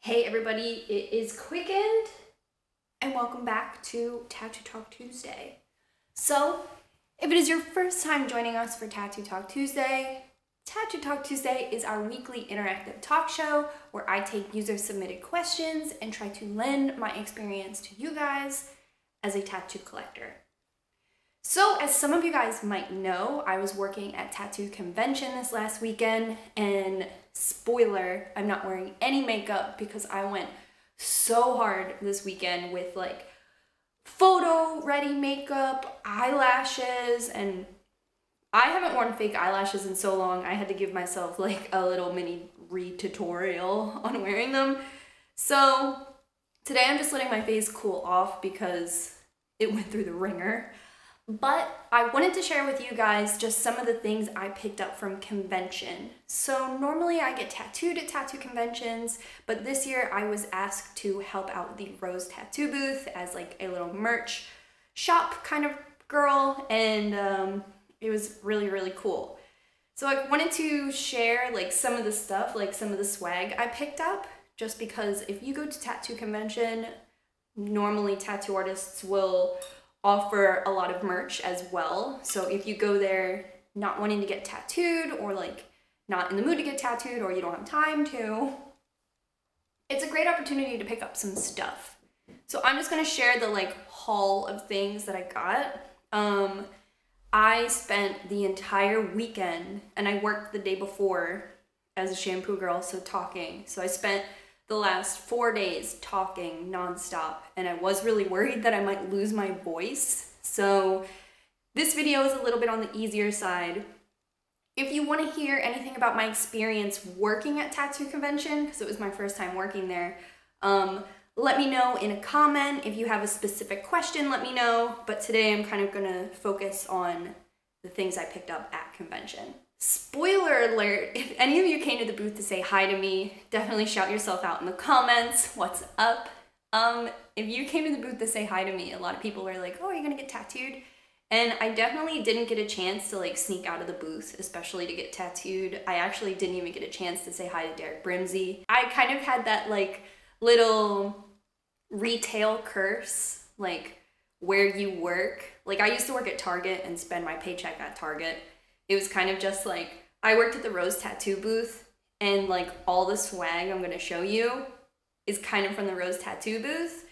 Hey everybody, it is qcknd and welcome back to Tattoo Talk Tuesday. So, if it is your first time joining us for Tattoo Talk Tuesday is our weekly interactive talk show where I take user-submitted questions and try to lend my experience to you guys as a tattoo collector. So, as some of you guys might know, I was working at Tattoo Convention this last weekend, and spoiler, I'm not wearing any makeup because I went so hard this weekend with like photo-ready makeup, eyelashes, and I haven't worn fake eyelashes in so long, I had to give myself like a little mini tutorial on wearing them. So, today I'm just letting my face cool off because it went through the ringer. But I wanted to share with you guys just some of the things I picked up from convention. So normally I get tattooed at tattoo conventions, but this year I was asked to help out the Rose Tattoo booth as like a little merch shop kind of girl, and it was really, really cool. So I wanted to share like some of the stuff, like some of the swag I picked up, just because if you go to tattoo convention, normally tattoo artists will offer a lot of merch as well. So if you go there not wanting to get tattooed or like not in the mood to get tattooed or you don't have time to, it's a great opportunity to pick up some stuff. So I'm just gonna share the like haul of things that I got. I spent the entire weekend, and I worked the day before as a shampoo girl, so talking. So I spent the last 4 days talking nonstop, and I was really worried that I might lose my voice. So this video is a little bit on the easier side. If you want to hear anything about my experience working at Tattoo Convention, because it was my first time working there, let me know in a comment. If you have a specific question, let me know. But today I'm kind of gonna focus on the things I picked up at convention. Spoiler alert, if any of you came to the booth to say hi to me, definitely shout yourself out in the comments. What's up? If you came to the booth to say hi to me, a lot of people were like, oh, are you gonna get tattooed? And I definitely didn't get a chance to like sneak out of the booth, especially to get tattooed. I actually didn't even get a chance to say hi to Derek Brimsey. I kind of had that like little retail curse, like where you work. Like I used to work at Target and spend my paycheck at Target. It was kind of just like, I worked at the Rose Tattoo booth, and like all the swag I'm gonna show you is kind of from the Rose Tattoo booth,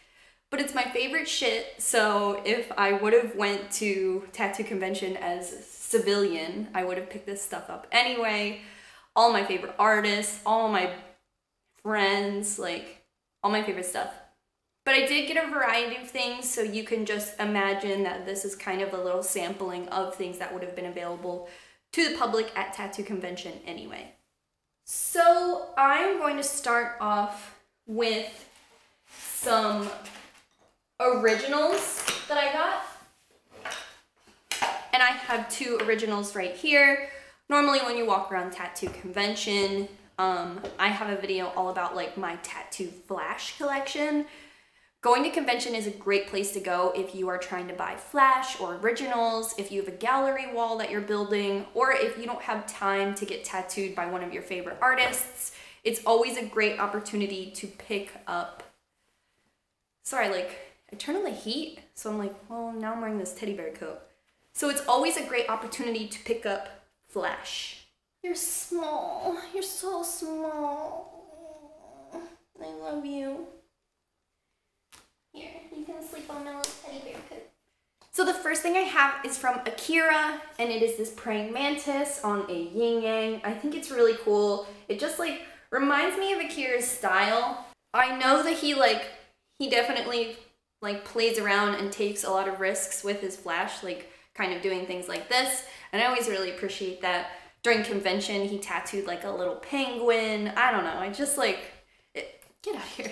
but it's my favorite shit. So if I would have went to Tattoo Convention as a civilian, I would have picked this stuff up anyway. All my favorite artists, all my friends, like all my favorite stuff. But I did get a variety of things, so you can just imagine that this is kind of a little sampling of things that would have been available to the public at Tattoo Convention anyway. So I'm going to start off with some originals that I got. And I have two originals right here. Normally when you walk around Tattoo Convention, I have a video all about like my tattoo flash collection. Going to convention is a great place to go if you are trying to buy flash or originals, if you have a gallery wall that you're building, or if you don't have time to get tattooed by one of your favorite artists. It's always a great opportunity to pick up, sorry, like I turned on the heat, so I'm like, well, now I'm wearing this teddy bear coat. So it's always a great opportunity to pick up flash. You're small, you're so small. I love you. Here, you can sleep on my little teddy bear coat. So the first thing I have is from Akira, and it is this praying mantis on a yin yang. I think it's really cool. It just like reminds me of Akira's style. I know that he definitely like plays around and takes a lot of risks with his flash, like kind of doing things like this. And I always really appreciate that. During convention, he tattooed like a little penguin. I don't know, I just like, get out of here.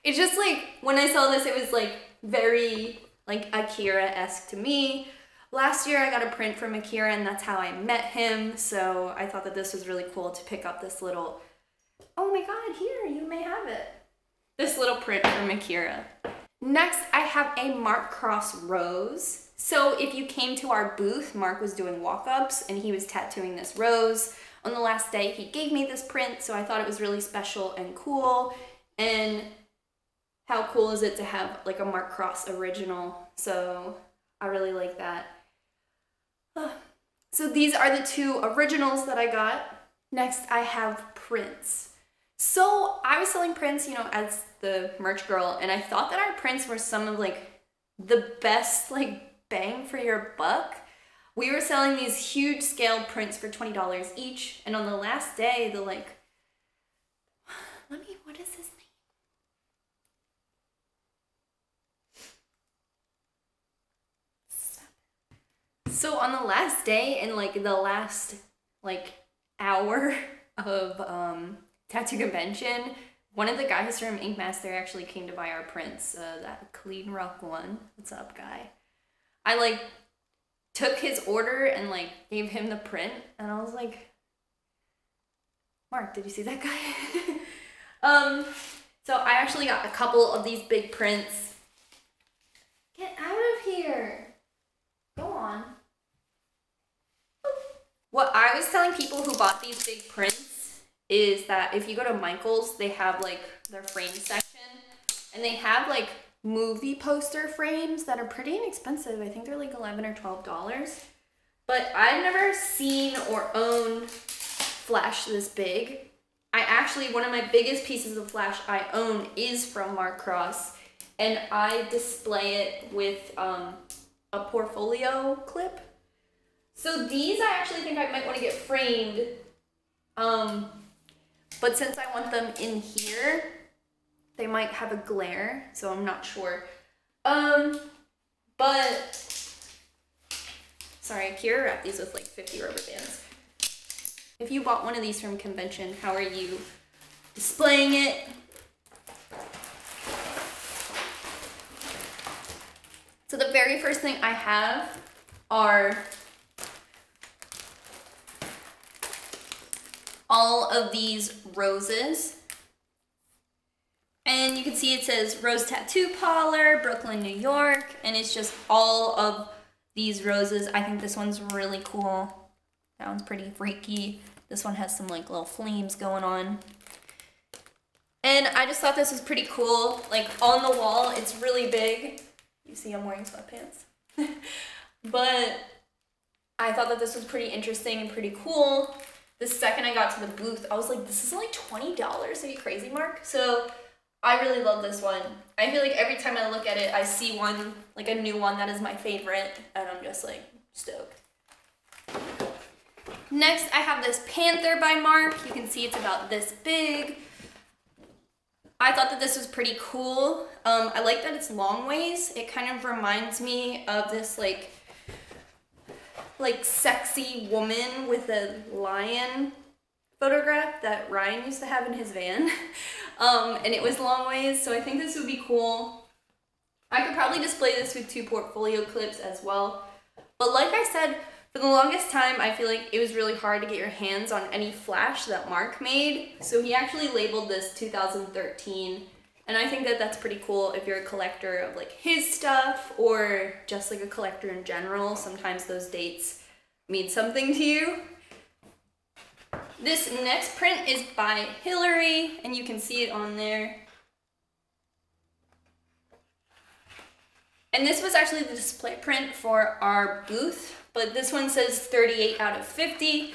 It's just like, when I saw this, it was like very like Akira-esque to me. Last year I got a print from Akira, and that's how I met him. So I thought that this was really cool to pick up this little, oh my God, here, you may have it. This little print from Akira. Next, I have a Mark Cross rose. So if you came to our booth, Mark was doing walk-ups and he was tattooing this rose. On the last day, he gave me this print, so I thought it was really special and cool. And how cool is it to have like a Mark Cross original? So I really like that. So these are the two originals that I got. Next, I have prints. So I was selling prints, you know, as the merch girl, and I thought that our prints were some of like the best like bang for your buck. We were selling these huge scaled prints for $20 each, and on the last day, the like, what is his name? So on the last day, in like the last like hour of tattoo convention, one of the guys from Ink Master actually came to buy our prints. That clean rock one. What's up, guy? I like took his order and like gave him the print, and I was like, Mark, did you see that guy? So I actually got a couple of these big prints. Get out of here. Go on. What I was telling people who bought these big prints is that if you go to Michael's, they have like their frame section, and they have like movie poster frames that are pretty inexpensive. I think they're like $11 or $12. But I've never seen or owned flash this big. One of my biggest pieces of flash I own is from Mark Cross, and I display it with a portfolio clip. So these I actually think I might want to get framed, but since I want them in here, they might have a glare, so I'm not sure. But, sorry, Kira wrapped these with like 50 rubber bands. If you bought one of these from convention, how are you displaying it? So the very first thing I have are all of these roses. And you can see it says Rose Tattoo Parlor, Brooklyn, New York, and it's just all of these roses. I think this one's really cool. That one's pretty freaky. This one has some like little flames going on. And I just thought this was pretty cool. Like on the wall, it's really big. You see I'm wearing sweatpants. But I thought that this was pretty interesting and pretty cool. The second I got to the booth, I was like, this is only $20? Are you crazy, Mark? So I really love this one. I feel like every time I look at it, I see one, like a new one that is my favorite, and I'm just like stoked. Next, I have this Panther by Mark. You can see it's about this big. I thought that this was pretty cool. I like that it's long ways. It kind of reminds me of this like sexy woman with a lion photograph that Ryan used to have in his van. And it was long ways, so I think this would be cool. I could probably display this with 2 portfolio clips as well. But like I said, for the longest time, I feel like it was really hard to get your hands on any flash that Mark made. So he actually labeled this 2013. And I think that that's pretty cool if you're a collector of like his stuff or just like a collector in general. Sometimes those dates mean something to you. This next print is by Hillary, and you can see it on there. And this was actually the display print for our booth, but this one says 38 out of 50.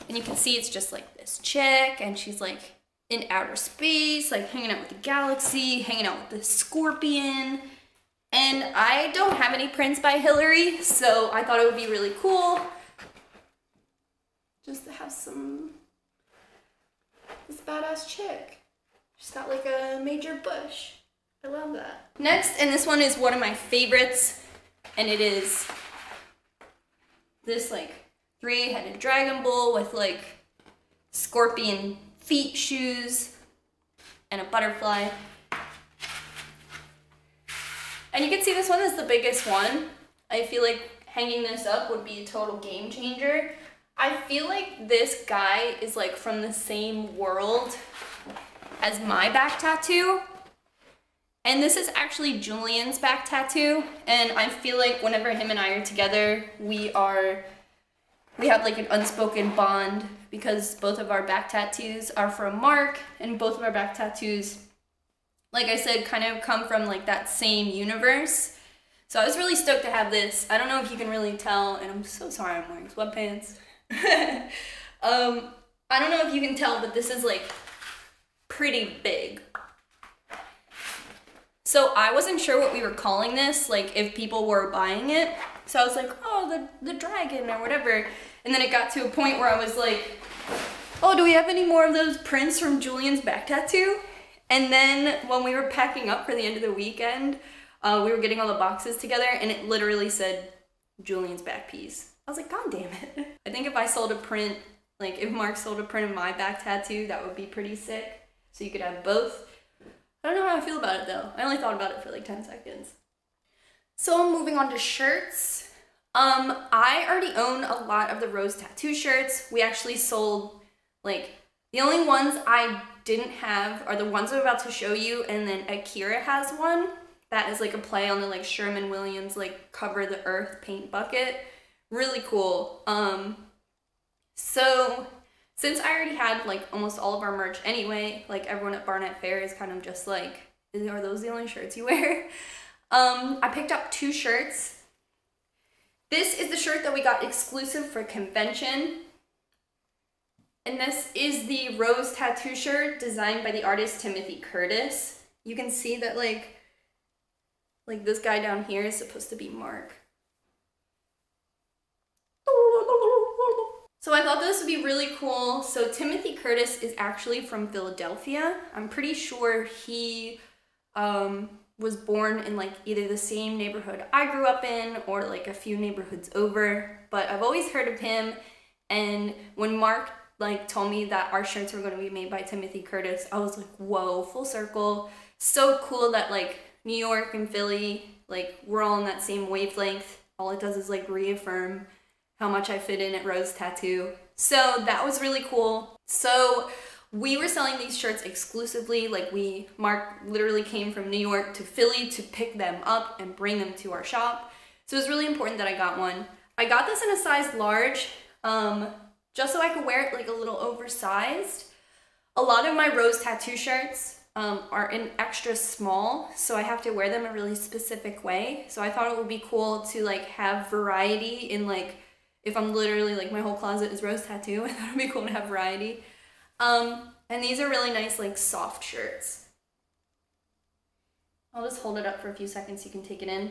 And you can see it's just like this chick, and she's like in outer space, like hanging out with the galaxy, hanging out with the scorpion. And I don't have any prints by Hillary, so I thought it would be really cool just to have this badass chick. She's got like a major bush. I love that. Next, and this one is one of my favorites, and it is this like 3-headed Dragon Bull with like scorpion feet shoes and a butterfly. And you can see this one is the biggest one. I feel like hanging this up would be a total game changer. I feel like this guy is like from the same world as my back tattoo. And this is actually Julian's back tattoo. And I feel like whenever him and I are together, we have like an unspoken bond because both of our back tattoos are from Mark, and both of our back tattoos like I said, kind of come from like that same universe. So I was really stoked to have this. I don't know if you can really tell, and I'm so sorry I'm wearing sweatpants. I don't know if you can tell, but this is like pretty big. So I wasn't sure what we were calling this, like if people were buying it. So I was like, oh, the dragon or whatever. And then it got to a point where I was like, oh, do we have any more of those prints from Julian's back tattoo? And then when we were packing up for the end of the weekend, we were getting all the boxes together and it literally said Julian's back piece. I was like, God damn it. I think if I sold a print, like if Mark sold a print of my back tattoo, that would be pretty sick. So you could have both. I don't know how I feel about it though. I only thought about it for like 10 seconds. So moving on to shirts. I already own a lot of the Rose tattoo shirts. We actually sold, like, the only ones I didn't have are the ones I'm about to show you, and then Akira has one that is like a play on the like Sherman-Williams like Cover the Earth paint bucket. Really cool. So since I already had like almost all of our merch anyway, like everyone at Barnett Fair is kind of just like, are those the only shirts you wear? I picked up 2 shirts. This is the shirt that we got exclusive for convention. And this is the Rose tattoo shirt designed by the artist Timothy Curtis. You can see that like this guy down here is supposed to be Mark. So I thought this would be really cool. So Timothy Curtis is actually from Philadelphia. I'm pretty sure he was born in like either the same neighborhood I grew up in or like a few neighborhoods over. But I've always heard of him. And when Mark like told me that our shirts were going to be made by Timothy Curtis, I was like, whoa, full circle. So cool that like New York and Philly, like we're all on that same wavelength. All it does is like reaffirm how much I fit in at Rose Tattoo. So that was really cool. So we were selling these shirts exclusively. Like Mark literally came from New York to Philly to pick them up and bring them to our shop. So it was really important that I got one. I got this in a size large, just so I could wear it like a little oversized. A lot of my Rose tattoo shirts are in extra small, so I have to wear them a really specific way. So I thought it would be cool to like have variety in like, if I'm literally like my whole closet is Rose tattoo, I thought it'd be cool to have variety. And these are really nice like soft shirts. I'll just hold it up for a few seconds so you can take it in.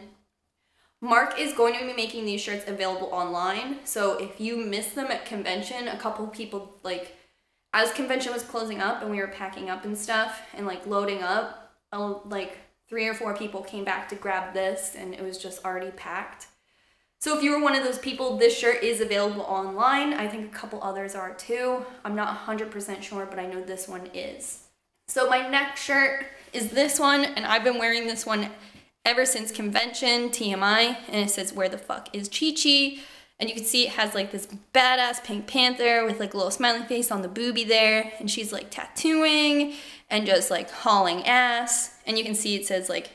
Mark is going to be making these shirts available online. So if you missed them at convention, a couple people like, as convention was closing up and we were packing up and stuff and like loading up, like 3 or 4 people came back to grab this and it was just already packed. So if you were one of those people, this shirt is available online. I think a couple others are too. I'm not 100% sure, but I know this one is. So my next shirt is this one, and I've been wearing this one ever since convention, TMI, and it says, "Where the fuck is Chi-Chi?" And you can see it has like this badass Pink Panther with like a little smiley face on the boobie there, and she's like tattooing and just like hauling ass. And you can see it says like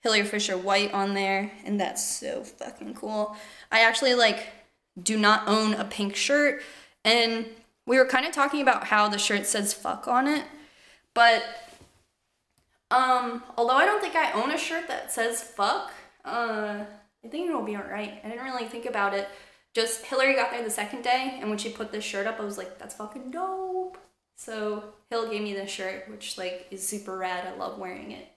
Hilary Fisher White on there, and that's so fucking cool. I actually like do not own a pink shirt, and we were kind of talking about how the shirt says fuck on it, but although I don't think I own a shirt that says fuck, I think it'll be alright. I didn't really think about it. Just Hillary got there the second day, and when she put this shirt up, I was like, that's fucking dope. So Hill gave me this shirt, which like is super rad. I love wearing it.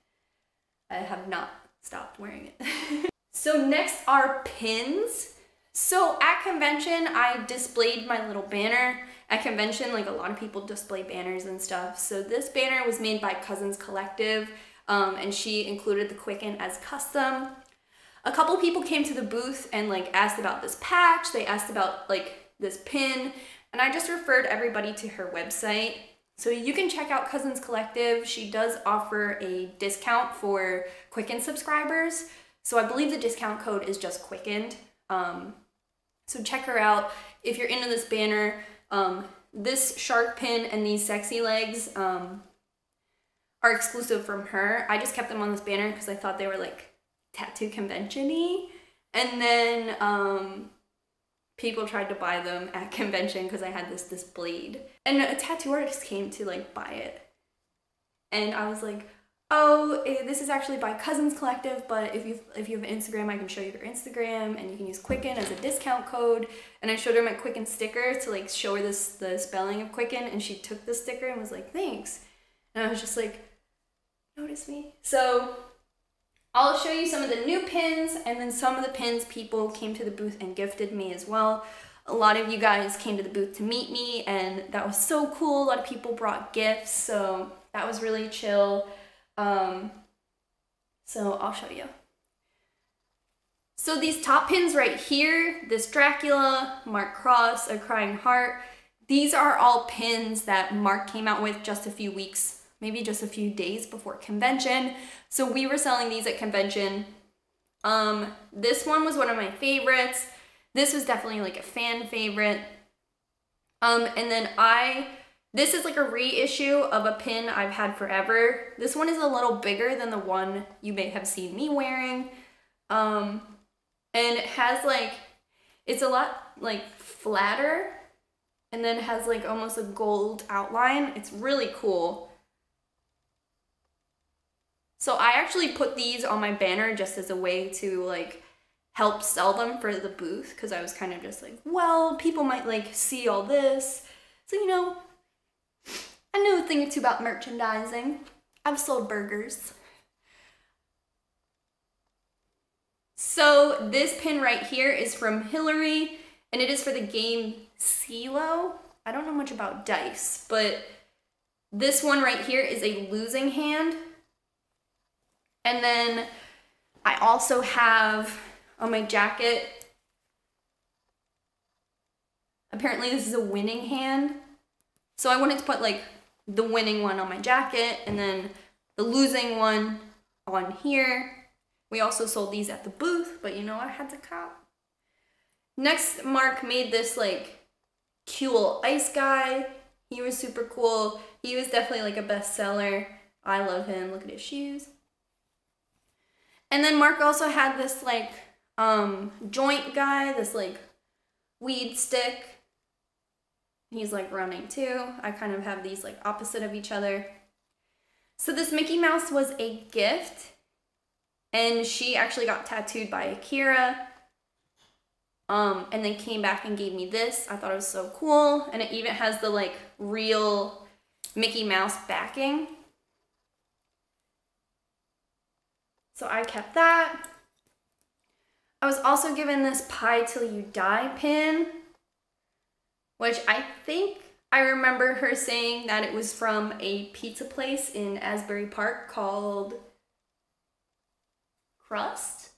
I have not stopped wearing it. So next are pins. So at convention, I displayed my little banner. At convention, like a lot of people display banners and stuff. So this banner was made by Cousins Collective, and she included the Quicken as custom. A couple people came to the booth and like asked about this patch. They asked about like this pin, and I just referred everybody to her website. So you can check out Cousins Collective. She does offer a discount for Quicken subscribers. So I believe the discount code is just Quickened. So check her out. If you're into this banner, this shark pin and these sexy legs are exclusive from her. I just kept them on this banner because I thought they were like tattoo convention-y. And then people tried to buy them at convention because I had this blade. And a tattoo artist came to like buy it. And I was like, oh, this is actually by Cousins Collective, but if you have Instagram, I can show you their Instagram, and you can use Quicken as a discount code. And I showed her my Quicken sticker to like show her the spelling of Quicken, and she took the sticker and was like, thanks. And I was just like, notice me. So I'll show you some of the new pins, and then some of the pins people came to the booth and gifted me as well. A lot of you guys came to the booth to meet me, and that was so cool. A lot of people brought gifts, so that was really chill. So I'll show you. So these top pins right here, this Dracula, Mark Cross, a crying heart, these are all pins that Mark came out with just a few weeks, maybe just a few days before convention. So we were selling these at convention. This one was one of my favorites. This was definitely like a fan favorite. And then this is like a reissue of a pin I've had forever. This one is a little bigger than the one you may have seen me wearing. And it has like, it's a lot like flatter, and then it has like almost a gold outline. It's really cool. So I actually put these on my banner just as a way to like help sell them for the booth, because I was kind of just like, well, people might like see all this. So, you know, I know a thing or two about merchandising. I've sold burgers. So this pin right here is from Hillary, and it is for the game CeeLo. I don't know much about dice, but this one right here is a losing hand. And then I also have on my jacket, apparently this is a winning hand. So I wanted to put like the winning one on my jacket and then the losing one on here. We also sold these at the booth, but you know, I had to cop. Next, Mark made this like cool ice guy. He was super cool. He was definitely like a bestseller. I love him. Look at his shoes. And then Mark also had this like joint guy, this like weed stick. He's like running too. I kind of have these like opposite of each other. So this Mickey Mouse was a gift, and she actually got tattooed by Akira. And then came back and gave me this. I thought it was so cool. And it even has the like real Mickey Mouse backing. So I kept that. I was also given this Pie Till You Die pin, which I think I remember her saying that it was from a pizza place in Asbury Park called Crust.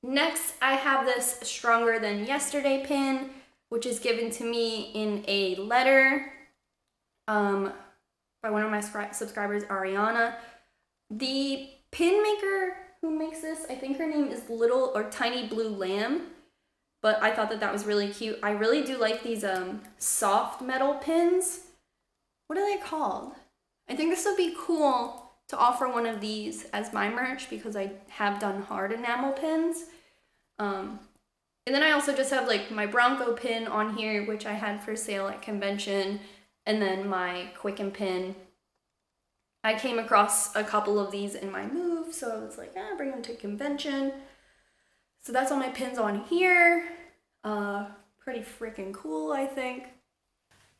Next, I have this Stronger Than Yesterday pin, which is given to me in a letter by one of my subscribers, Ariana. The pin maker who makes this, I think her name is Little or Tiny Blue Lamb, but I thought that that was really cute. I really do like these soft metal pins. What are they called? I think this would be cool to offer one of these as my merch because I have done hard enamel pins. And then I also just have like my Bronco pin on here, which I had for sale at convention, and then my Quicken pin. I came across a couple of these in my move, so I was like, bring them to convention. So that's all my pins on here. Pretty freaking cool, I think.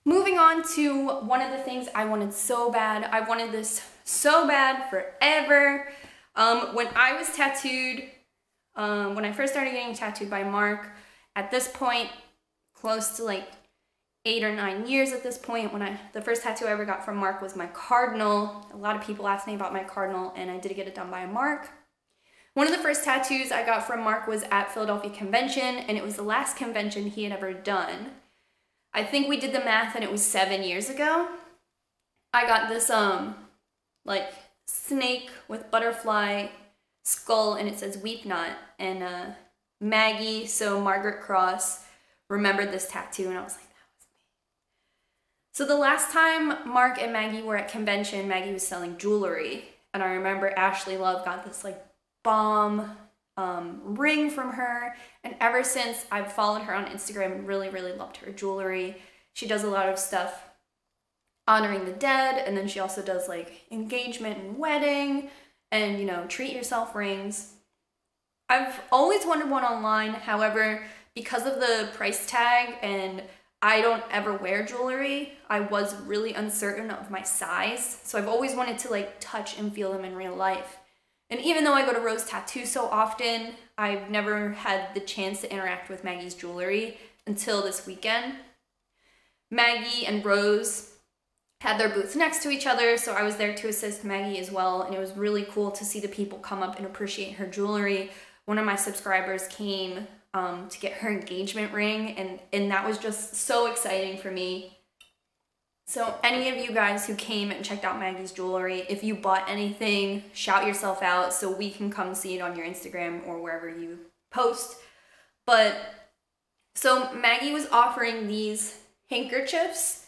Moving on to one of the things I wanted so bad. I wanted this so bad forever. When I was tattooed, when I first started getting tattooed by Mark, at this point, close to like 8 or 9 years at this point, the first tattoo I ever got from Mark was my cardinal. A lot of people asked me about my cardinal, and I did get it done by Mark. One of the first tattoos I got from Mark was at Philadelphia Convention, and it was the last convention he had ever done. I think we did the math and it was 7 years ago. I got this like snake with butterfly skull, and it says Weep Not, and Maggie, so Margaret Cross, remembered this tattoo, and I was like, that was me. So the last time Mark and Maggie were at convention, Maggie was selling jewelry, and I remember Ashley Love got this like bomb ring from her, and ever since I've followed her on Instagram and really, really loved her jewelry. She does a lot of stuff honoring the dead, and then she also does like engagement and wedding and, you know, treat yourself rings. I've always wanted one online, however, because of the price tag and I don't ever wear jewelry, I was really uncertain of my size. So I've always wanted to like touch and feel them in real life. And even though I go to Rose Tattoo so often, I've never had the chance to interact with Maggie's jewelry until this weekend. Maggie and Rose had their booths next to each other, so I was there to assist Maggie as well, and it was really cool to see the people come up and appreciate her jewelry. One of my subscribers came to get her engagement ring, and that was just so exciting for me. So any of you guys who came and checked out Maggie's jewelry, if you bought anything, shout yourself out so we can come see it on your Instagram or wherever you post. But so Maggie was offering these handkerchiefs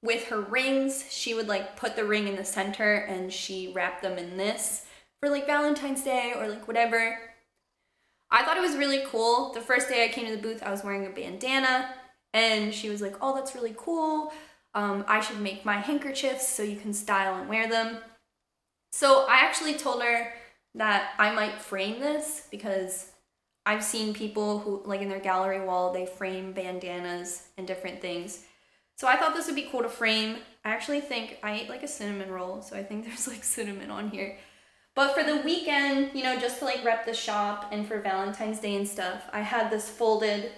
with her rings. She would like put the ring in the center and she wrapped them in this for like Valentine's Day or like whatever. I thought it was really cool. The first day I came to the booth, I was wearing a bandana and she was like, oh, that's really cool. I should make my handkerchiefs so you can style and wear them. So I actually told her that I might frame this because I've seen people who, like in their gallery wall, they frame bandanas and different things. So I thought this would be cool to frame. I actually think I ate like a cinnamon roll, so I think there's like cinnamon on here. But for the weekend, you know, just to like rep the shop and for Valentine's Day and stuff, I had this folded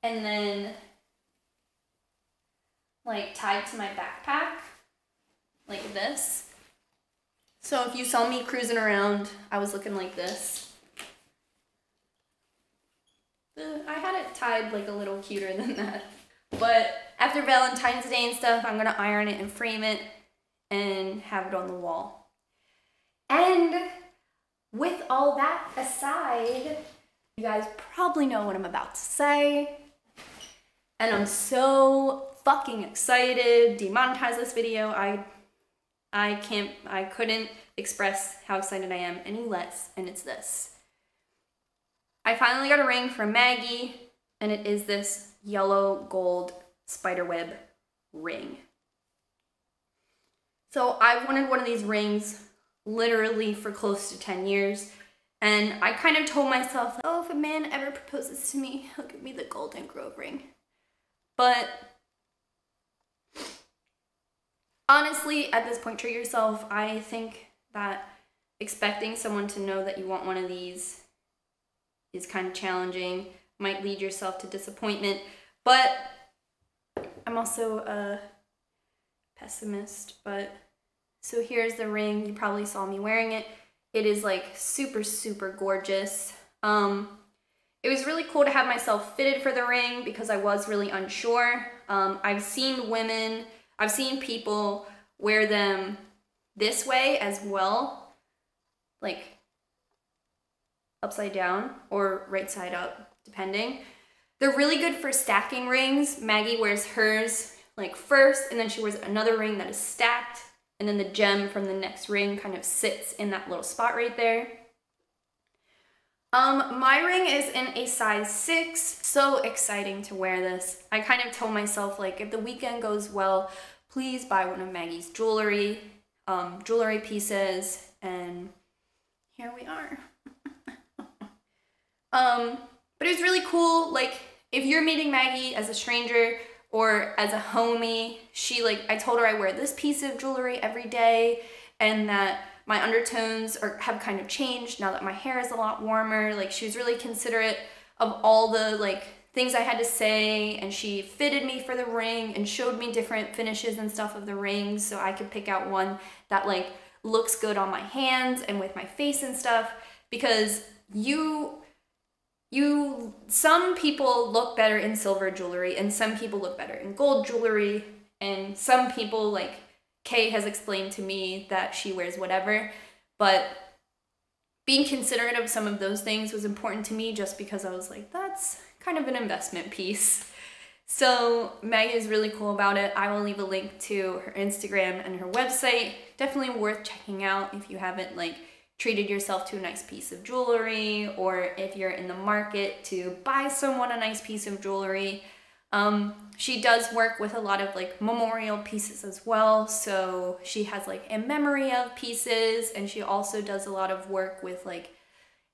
and then like tied to my backpack, like this. So if you saw me cruising around, I was looking like this. I had it tied like a little cuter than that. But after Valentine's Day and stuff, I'm gonna iron it and frame it and have it on the wall. And with all that aside, you guys probably know what I'm about to say. And I'm so fucking excited. Demonetize this video. I couldn't express how excited I am any less, and it's this. I finally got a ring from Maggie, and it is this yellow gold spiderweb ring. So I've wanted one of these rings literally for close to 10 years, and I kind of told myself, oh, if a man ever proposes to me, he'll give me the Golden Grove ring. But honestly, at this point, treat yourself. I think that expecting someone to know that you want one of these is kind of challenging, might lead yourself to disappointment, but I'm also a pessimist. But so here's the ring. You probably saw me wearing it. It is like super, super gorgeous. It was really cool to have myself fitted for the ring because I was really unsure. I've seen people wear them this way as well, like upside down or right side up, depending. They're really good for stacking rings. Maggie wears hers like first, and then she wears another ring that is stacked, and then the gem from the next ring kind of sits in that little spot right there. My ring is in a size 6. So exciting to wear this. I kind of told myself, like, if the weekend goes well, please buy one of Maggie's jewelry pieces, and here we are. But it was really cool. Like, if you're meeting Maggie as a stranger or as a homie, I told her I wear this piece of jewelry every day, and that my undertones have kind of changed now that my hair is a lot warmer. Like, she was really considerate of all the like things I had to say, and she fitted me for the ring and showed me different finishes and stuff of the rings so I could pick out one that like looks good on my hands and with my face and stuff, because some people look better in silver jewelry and some people look better in gold jewelry, and some people, like Kay has explained to me, that she wears whatever, but being considerate of some of those things was important to me just because I was like, that's kind of an investment piece. So Maggie is really cool about it. I will leave a link to her Instagram and her website. Definitely worth checking out if you haven't like treated yourself to a nice piece of jewelry, or if you're in the market to buy someone a nice piece of jewelry. She does work with a lot of like memorial pieces as well. So she has like in memory of pieces, and she also does a lot of work with like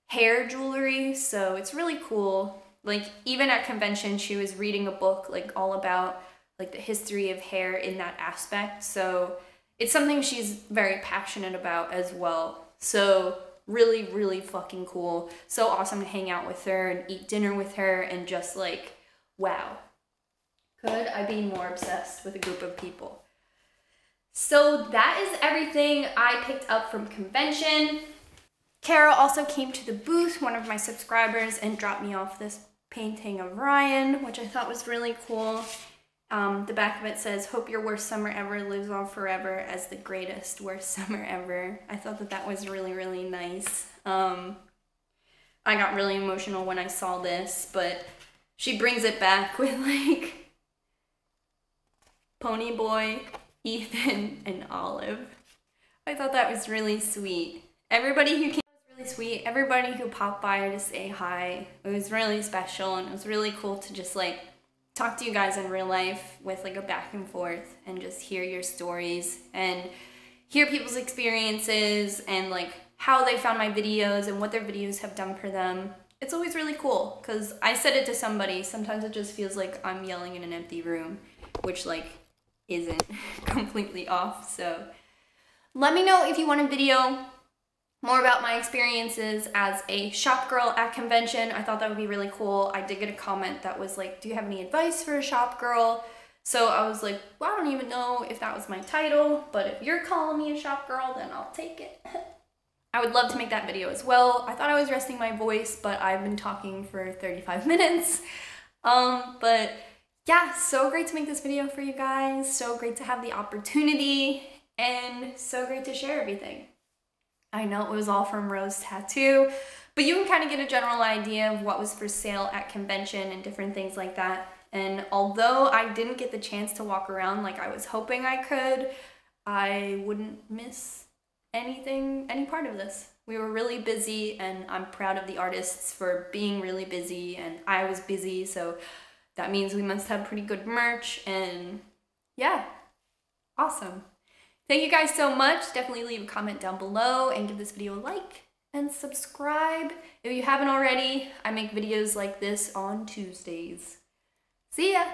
hair jewelry. So it's really cool. Like even at convention, she was reading a book like all about like the history of hair in that aspect. So it's something she's very passionate about as well. So really, really fucking cool. So awesome to hang out with her and eat dinner with her and just like, wow. Could I be more obsessed with a group of people? So that is everything I picked up from convention. Kara also came to the booth, one of my subscribers, and dropped me off this painting of Ryan, which I thought was really cool. The back of it says, "Hope your worst summer ever lives on forever as the greatest worst summer ever." I thought that that was really, really nice. I got really emotional when I saw this, but she brings it back with like Pony Boy, Ethan, and Olive. I thought that was really sweet. Everybody who came was really sweet. Everybody who popped by to say hi, it was really special, and it was really cool to just like talk to you guys in real life with like a back and forth and just hear your stories and hear people's experiences and like how they found my videos and what their videos have done for them. It's always really cool because I said it to somebody, sometimes it just feels like I'm yelling in an empty room, which like isn't completely off. So let me know if you want a video more about my experiences as a shop girl at convention. I thought that would be really cool. I did get a comment that was like, do you have any advice for a shop girl? So I was like, well, I don't even know if that was my title, but if you're calling me a shop girl, then I'll take it. I would love to make that video as well. I thought I was resting my voice, but I've been talking for 35 minutes. But yeah, so great to make this video for you guys. So great to have the opportunity and so great to share everything. I know it was all from Rose Tattoo, but you can kind of get a general idea of what was for sale at convention and different things like that. And although I didn't get the chance to walk around like I was hoping I could, I wouldn't miss anything, any part of this. We were really busy, and I'm proud of the artists for being really busy, and I was busy, so that means we must have pretty good merch, and yeah, awesome. Thank you guys so much. Definitely leave a comment down below and give this video a like and subscribe if you haven't already. I make videos like this on Tuesdays. See ya!